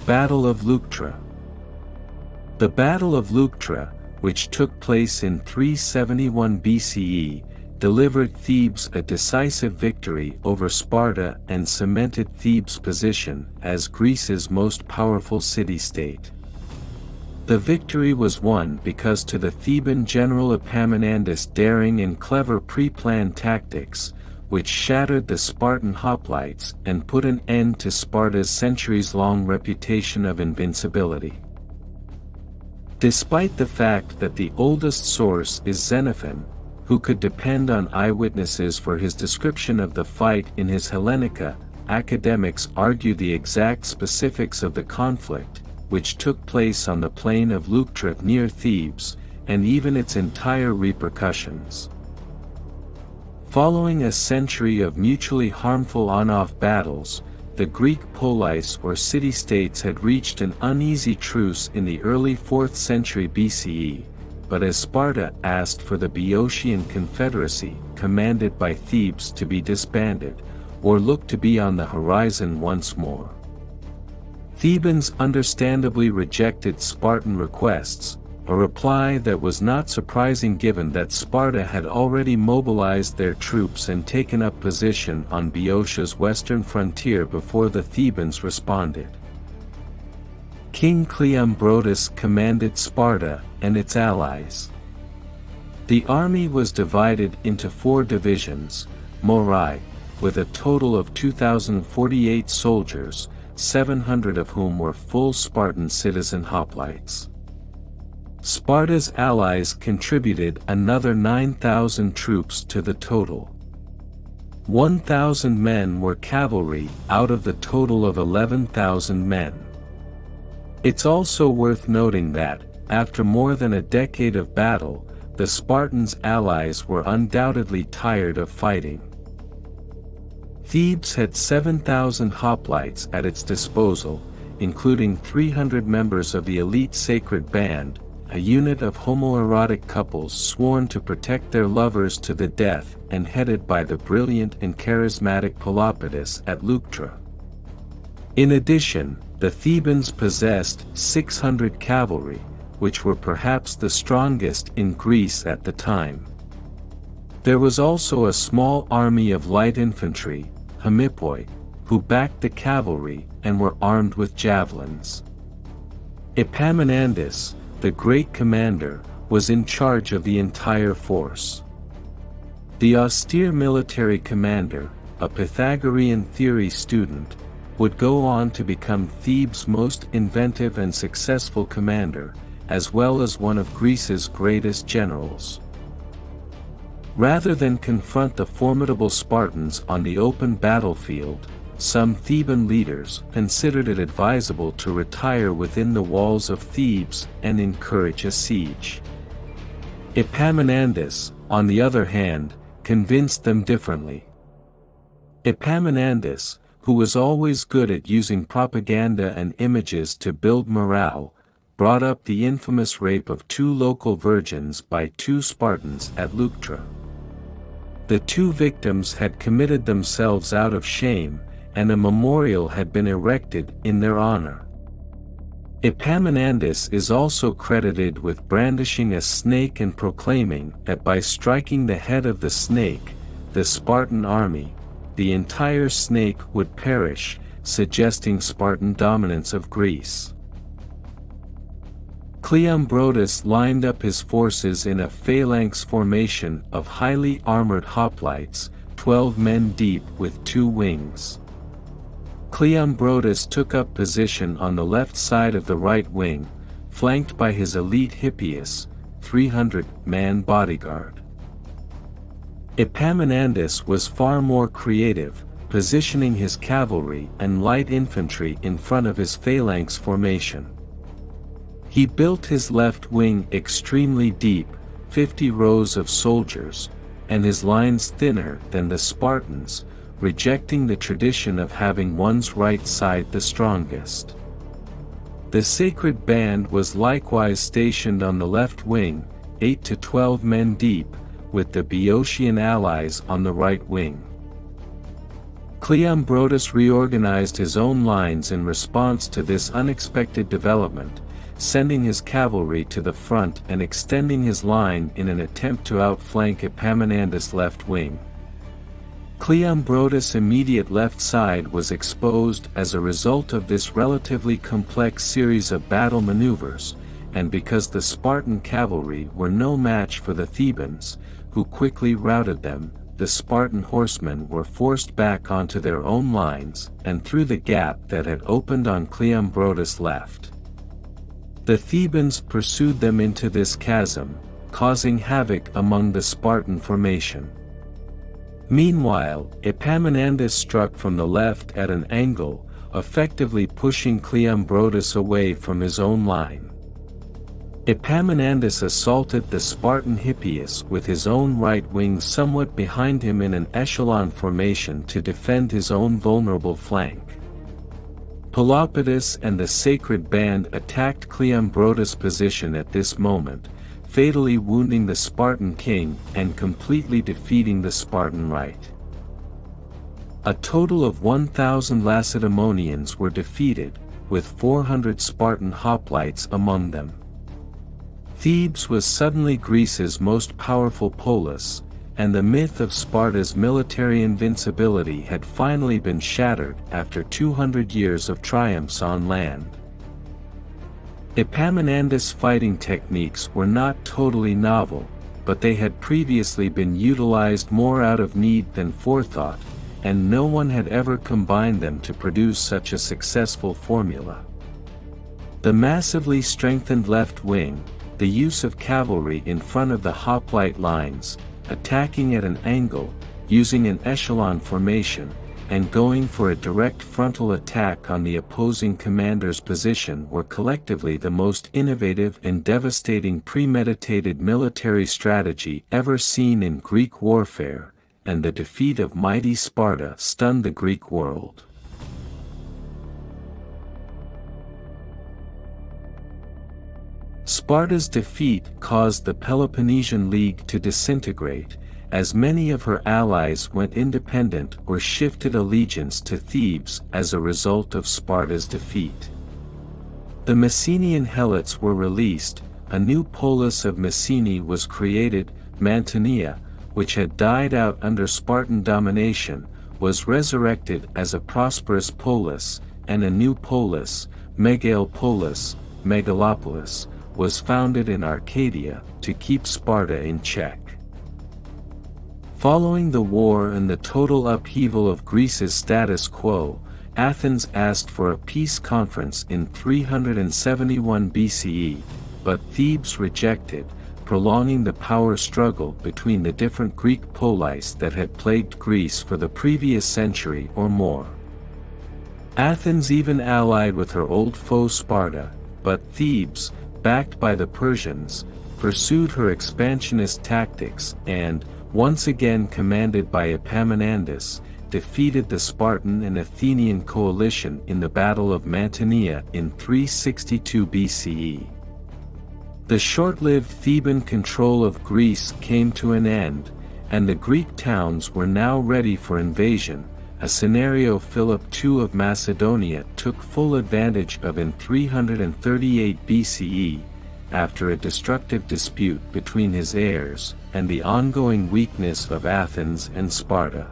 Battle of Leuctra. The Battle of Leuctra, which took place in 371 BCE, delivered Thebes a decisive victory over Sparta and cemented Thebes' position as Greece's most powerful city-state. The victory was won because to the Theban general Epaminondas' daring and clever pre-planned tactics, which shattered the Spartan hoplites and put an end to Sparta's centuries-long reputation of invincibility. Despite the fact that the oldest source is Xenophon, who could depend on eyewitnesses for his description of the fight in his Hellenica, academics argue the exact specifics of the conflict, which took place on the plain of Leuctra near Thebes, and even its entire repercussions. Following a century of mutually harmful on-off battles, the Greek polis or city-states had reached an uneasy truce in the early 4th century BCE, but as Sparta asked for the Boeotian confederacy, commanded by Thebes, to be disbanded, or looked to be on the horizon once more. Thebans understandably rejected Spartan requests, a reply that was not surprising given that Sparta had already mobilized their troops and taken up position on Boeotia's western frontier before the Thebans responded. King Cleombrotus commanded Sparta and its allies. The army was divided into 4 divisions, morai, with a total of 2,048 soldiers, 700 of whom were full Spartan citizen hoplites. Sparta's allies contributed another 9,000 troops to the total. 1,000 men were cavalry out of the total of 11,000 men. It's also worth noting that, after more than a decade of battle, the Spartans' allies were undoubtedly tired of fighting. Thebes had 7,000 hoplites at its disposal, including 300 members of the elite sacred band, a unit of homoerotic couples sworn to protect their lovers to the death and headed by the brilliant and charismatic Pelopidas at Leuctra. In addition, the Thebans possessed 600 cavalry, which were perhaps the strongest in Greece at the time. There was also a small army of light infantry, hemippoi, who backed the cavalry and were armed with javelins. Epaminondas, the great commander, was in charge of the entire force. The austere military commander, a Pythagorean theory student, would go on to become Thebes' most inventive and successful commander, as well as one of Greece's greatest generals. Rather than confront the formidable Spartans on the open battlefield, some Theban leaders considered it advisable to retire within the walls of Thebes and encourage a siege. Epaminondas, on the other hand, convinced them differently. Epaminondas, who was always good at using propaganda and images to build morale, brought up the infamous rape of 2 local virgins by 2 Spartans at Leuctra. The 2 victims had committed themselves out of shame, and a memorial had been erected in their honor. Epaminondas is also credited with brandishing a snake and proclaiming that by striking the head of the snake, the Spartan army, the entire snake would perish, suggesting Spartan dominance of Greece. Cleombrotus lined up his forces in a phalanx formation of highly armored hoplites, 12 men deep with 2 wings. Cleombrotus took up position on the left side of the right wing, flanked by his elite Hippias, 300-man bodyguard. Epaminondas was far more creative, positioning his cavalry and light infantry in front of his phalanx formation. He built his left wing extremely deep, 50 rows of soldiers, and his lines thinner than the Spartans, rejecting the tradition of having one's right side the strongest. The sacred band was likewise stationed on the left wing, 8 to 12 men deep, with the Boeotian allies on the right wing. Cleombrotus reorganized his own lines in response to this unexpected development, sending his cavalry to the front and extending his line in an attempt to outflank Epaminondas' left wing. Cleombrotus' immediate left side was exposed as a result of this relatively complex series of battle maneuvers, and because the Spartan cavalry were no match for the Thebans, who quickly routed them, the Spartan horsemen were forced back onto their own lines and through the gap that had opened on Cleombrotus' left. The Thebans pursued them into this chasm, causing havoc among the Spartan formation. Meanwhile, Epaminondas struck from the left at an angle, effectively pushing Cleombrotus away from his own line. Epaminondas assaulted the Spartan Hippias with his own right wing somewhat behind him in an echelon formation to defend his own vulnerable flank. Pelopidas and the Sacred Band attacked Cleombrotus' position at this moment, fatally wounding the Spartan king and completely defeating the Spartan right. A total of 1,000 Lacedaemonians were defeated, with 400 Spartan hoplites among them. Thebes was suddenly Greece's most powerful polis, and the myth of Sparta's military invincibility had finally been shattered after 200 years of triumphs on land. Epaminondas' fighting techniques were not totally novel, but they had previously been utilized more out of need than forethought, and no one had ever combined them to produce such a successful formula. The massively strengthened left wing, the use of cavalry in front of the hoplite lines, attacking at an angle, using an echelon formation, and going for a direct frontal attack on the opposing commander's position were collectively the most innovative and devastating premeditated military strategy ever seen in Greek warfare, and the defeat of mighty Sparta stunned the Greek world. Sparta's defeat caused the Peloponnesian League to disintegrate, as many of her allies went independent or shifted allegiance to Thebes as a result of Sparta's defeat. The Messenian Helots were released, a new polis of Messene was created, Mantinea, which had died out under Spartan domination, was resurrected as a prosperous polis, and a new polis, Megalopolis, Megalopolis, was founded in Arcadia, to keep Sparta in check. Following the war and the total upheaval of Greece's status quo, Athens asked for a peace conference in 371 BCE, but Thebes rejected, prolonging the power struggle between the different Greek polis that had plagued Greece for the previous century or more. Athens even allied with her old foe Sparta, but Thebes, backed by the Persians, pursued her expansionist tactics and, once again commanded by Epaminondas, defeated the Spartan and Athenian coalition in the Battle of Mantinea in 362 BCE. The short-lived Theban control of Greece came to an end, and the Greek towns were now ready for invasion, a scenario Philip II of Macedonia took full advantage of in 338 BCE, after a destructive dispute between his heirs, and the ongoing weakness of Athens and Sparta.